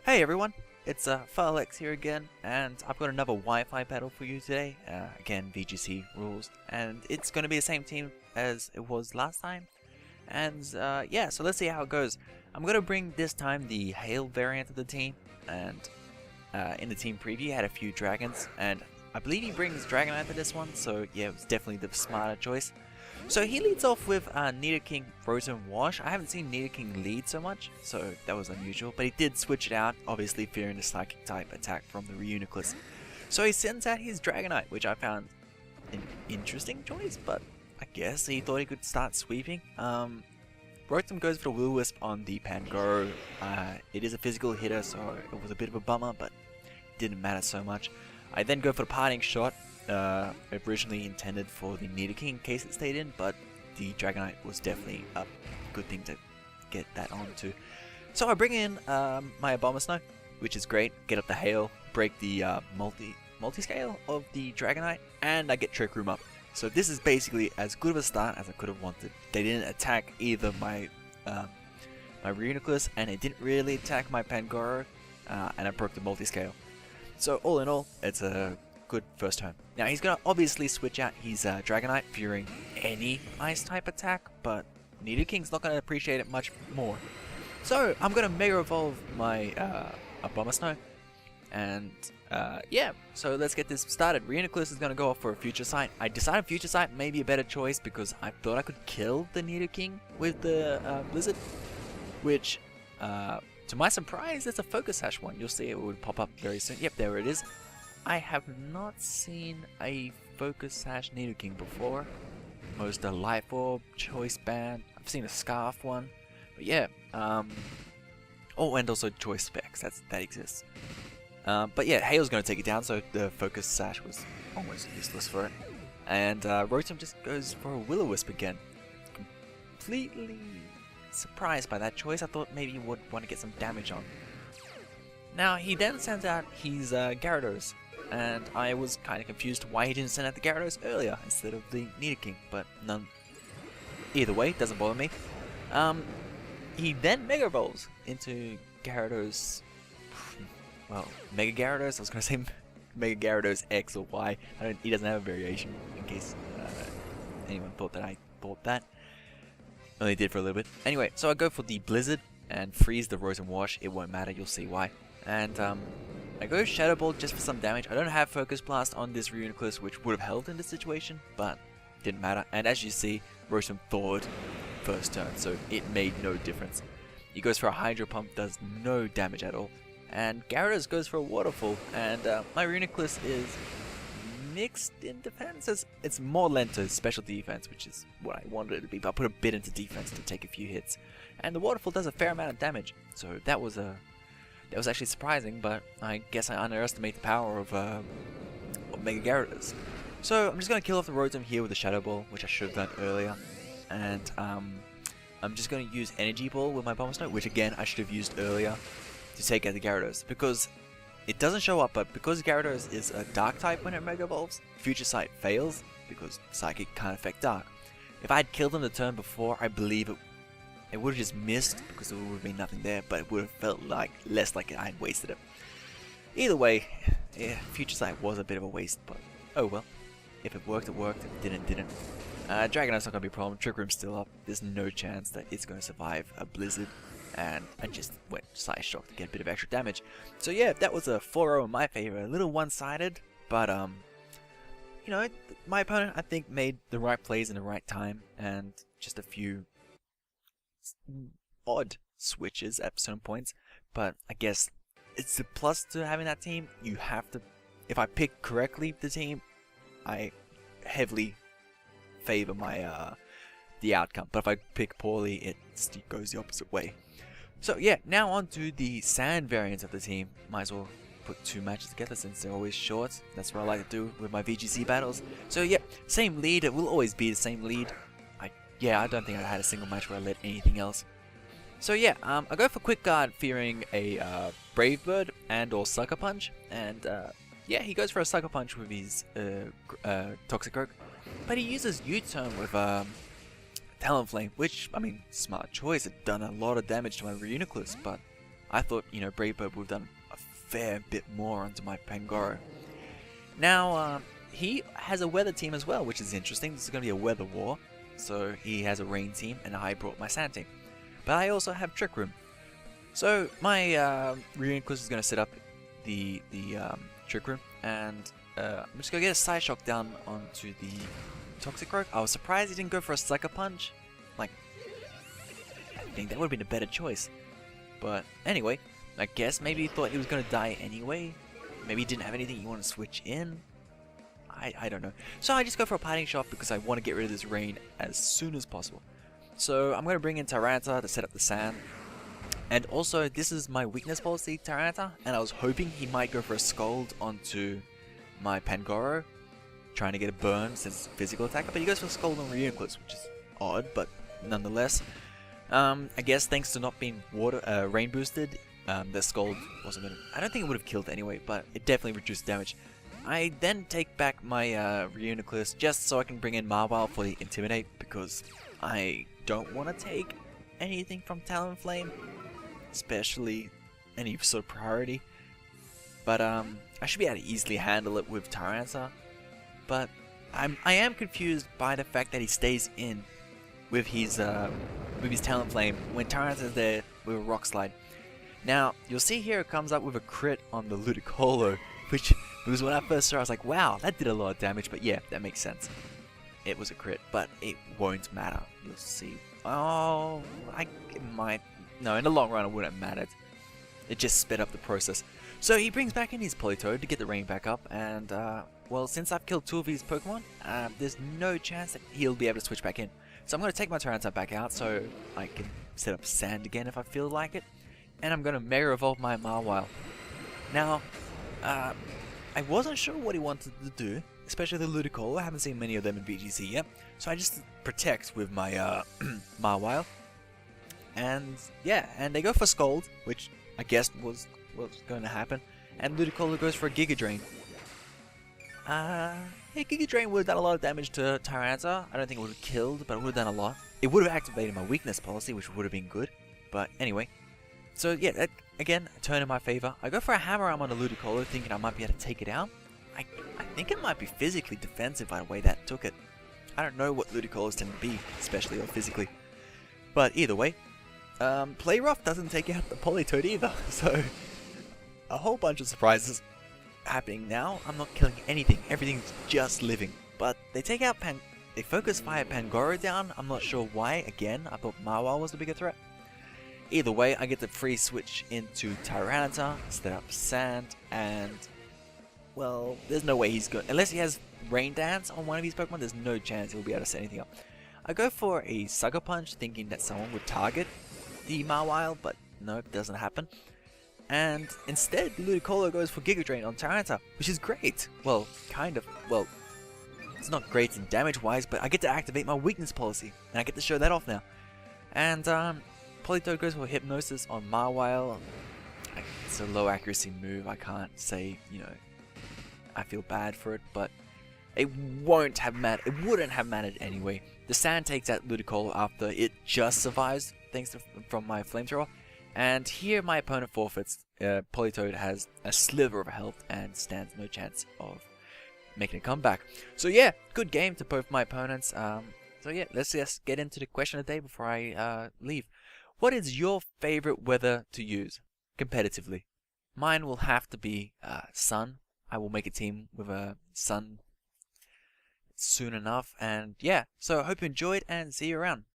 Hey everyone, it's Farlex here again, and I've got another Wi-Fi battle for you today. Again, VGC rules, and it's going to be the same team as it was last time. And yeah, so let's see how it goes. I'm going to bring this time the Hail variant of the team, and in the team preview he had a few dragons, and I believe he brings Dragonite for this one, so yeah, it was definitely the smarter choice. So he leads off with Nidoking Frozen Wash. I haven't seen Nidoking lead so much, so that was unusual. But he did switch it out, obviously fearing the Psychic type attack from the Reuniclus. So he sends out his Dragonite, which I found an interesting choice, but I guess he thought he could start sweeping. Rotom goes for the Will-O-Wisp on the Pangoro. It is a physical hitter, so it was a bit of a bummer, but it didn't matter so much. I then go for the Parting Shot. Originally intended for the Nidoking in case it stayed in, but the Dragonite was definitely a good thing to get that onto. So I bring in my Abomasnow, which is great, get up the Hail, break the multi-scale of the Dragonite, and I get Trick Room up. So this is basically as good of a start as I could have wanted. They didn't attack either my Reuniclus, and it didn't really attack my Pangoro, and I broke the multi-scale. So all in all, it's a good first turn. Now he's going to obviously switch out his Dragonite fearing any ice type attack, but Nidoking's not going to appreciate it much more. So I'm going to Mega Evolve my Abomasnow, and yeah, so let's get this started. Reuniclus is going to go off for a Future Sight. I decided Future Sight may be a better choice because I thought I could kill the Nidoking with the Blizzard, which to my surprise it's a Focus Sash one. You'll see it would pop up very soon. Yep, there it is. I have not seen a Focus Sash Nidoking before. Most a Life Orb, Choice Band. I've seen a Scarf one. But yeah, oh, and also Choice Specs, that exists. But yeah, Hail's going to take it down, so the Focus Sash was almost useless for it. And Rotom just goes for a Will-O-Wisp again. Completely surprised by that choice. I thought maybe he would want to get some damage on. Now, he then sends out his Gyarados. And I was kind of confused why he didn't send out the Gyarados earlier instead of the Nidoking, but none. Either way, doesn't bother me. He then Mega Evolves into Gyarados. Well, Mega Gyarados. I was gonna say Mega Gyarados X or Y. He doesn't have a variation in case anyone thought that I thought that. Only did for a little bit. Anyway, so I go for the Blizzard and freeze the Frozen Wash. It won't matter. You'll see why. And I go Shadow Ball just for some damage. I don't have Focus Blast on this Reuniclus, which would have helped in this situation, but didn't matter. And as you see, Rotom thawed first turn, so it made no difference. He goes for a Hydro Pump, does no damage at all. And Gyarados goes for a Waterfall, and my Reuniclus is mixed in defense. It's more lent to special defense, which is what I wanted it to be, but I put a bit into defense to take a few hits. And the Waterfall does a fair amount of damage, so that was actually surprising, but I guess I underestimate the power of Mega Gyarados. So I'm just going to kill off the Rotom here with a Shadow Ball, which I should have done earlier. And I'm just going to use Energy Ball with my Abomasnow, which again I should have used earlier to take out the Gyarados. Because it doesn't show up, but because Gyarados is a Dark type when it Mega Evolves, Future Sight fails, because Psychic can't affect Dark. If I had killed him the turn before, I believe it would have just missed because there would have been nothing there, but it would have felt like less like I had wasted it. Either way, yeah, Future Sight was a bit of a waste, but oh well. If it worked, it worked. If it didn't. Dragonite's not going to be a problem. Trick Room's still up. There's no chance that it's going to survive a Blizzard, and I just went Side Shock to get a bit of extra damage. So yeah, that was a 4-0 in my favor. A little one-sided, but you know, my opponent I think made the right plays in the right time, and just a few odd switches at some points, but I guess it's a plus to having that team. You have to, if I pick correctly the team, I heavily favor my the outcome, but if I pick poorly, it goes the opposite way. So yeah, now on to the Sand variants of the team. Might as well put two matches together since they're always short. That's what I like to do with my VGC battles. So yeah, same lead. It will always be the same lead. I don't think I had a single match where I led anything else. So yeah, I go for Quick Guard fearing a Brave Bird and or Sucker Punch, and yeah, he goes for a Sucker Punch with his Toxic Oak, but he uses U-Turn with Talonflame, which, I mean, smart choice. It done a lot of damage to my Reuniclus, but I thought, you know, Brave Bird would have done a fair bit more onto my Pangoro. Now, he has a weather team as well, which is interesting. This is going to be a weather war. So he has a rain team, and I brought my sand team. But I also have Trick Room. So my Reuniclus is going to set up the Trick Room, and I'm just going to get a Side Shock down onto the Toxic Growth. I was surprised he didn't go for a Sucker Punch. Like, I think that would have been a better choice. But anyway, I guess maybe he thought he was going to die anyway. Maybe he didn't have anything you want to switch in. I don't know. So I just go for a Parting Shot because I want to get rid of this rain as soon as possible. So I'm going to bring in Tyranitar to set up the sand. And also, this is my weakness policy, Tyranitar, and I was hoping he might go for a Scold onto my Pangoro, trying to get a burn since it's a physical attacker, but he goes for a Scold on Reuniclus, which is odd, but nonetheless. I guess thanks to not being rain boosted, the Scold wasn't going to... I don't think it would have killed anyway, but it definitely reduced damage. I then take back my Reuniclus just so I can bring in Mawile for the Intimidate, because I don't want to take anything from Talonflame, especially any sort of priority. But I should be able to easily handle it with Tyranitar. But I am confused by the fact that he stays in with his Talonflame when Tyranitar is there with a Rock Slide. Now you'll see here it comes up with a crit on the Ludicolo, which was when I first saw. I was like, wow, that did a lot of damage. But yeah, that makes sense. It was a crit, but it won't matter. You'll see. Oh, it might. No, in the long run, it wouldn't have mattered. It just sped up the process. So he brings back in his Politoed to get the rain back up, and well, since I've killed 2 of his Pokemon, there's no chance that he'll be able to switch back in. So I'm going to take my Tyranitar back out so I can set up sand again if I feel like it, and I'm going to Mega Evolve my Mawile. Now, I wasn't sure what he wanted to do, especially the Ludicolo. I haven't seen many of them in VGC yet, so I just protect with my Mawile. And yeah, and they go for Scold, which I guess was going to happen, and Ludicolo goes for a Giga Drain. Yeah, Giga Drain would have done a lot of damage to Tyranitar. I don't think it would have killed, but it would have done a lot. It would have activated my weakness policy, which would have been good. But anyway, so yeah, that, again, a turn in my favor. I go for a Hammer Arm on the Ludicolo, thinking I might be able to take it out. I think it might be physically defensive by the way that took it. I don't know what Ludicolos tend to be, especially or physically. But either way, Play Rough doesn't take out the Politoed either, so a whole bunch of surprises happening now. I'm not killing anything, everything's just living. But they take out they focus fire Pangoro down. I'm not sure why. Again, I thought Mawile was the bigger threat. Either way, I get the free switch into Tyranitar, set up sand, and well, there's no way he's good. Unless he has Rain Dance on one of his Pokemon, there's no chance he'll be able to set anything up. I go for a Sucker Punch, thinking that someone would target the Mawile, but no, it doesn't happen. And instead, Ludicolo goes for Giga Drain on Tyranitar, which is great. Well, kind of. Well, it's not great in damage-wise, but I get to activate my weakness policy, and I get to show that off now. And Politoed goes for Hypnosis on Mawile. It's a low accuracy move. I can't say, you know, I feel bad for it, but it won't have mattered. It wouldn't have mattered anyway. The sand takes out Ludicolo after it just survives, thanks to from my flamethrower. And here my opponent forfeits. Politoed has a sliver of health and stands no chance of making a comeback. So yeah, good game to both my opponents. So yeah, let's just get into the question of the day before I leave. What is your favorite weather to use competitively? Mine will have to be Sun. I will make a team with a Sun soon enough. And yeah, so I hope you enjoyed and see you around.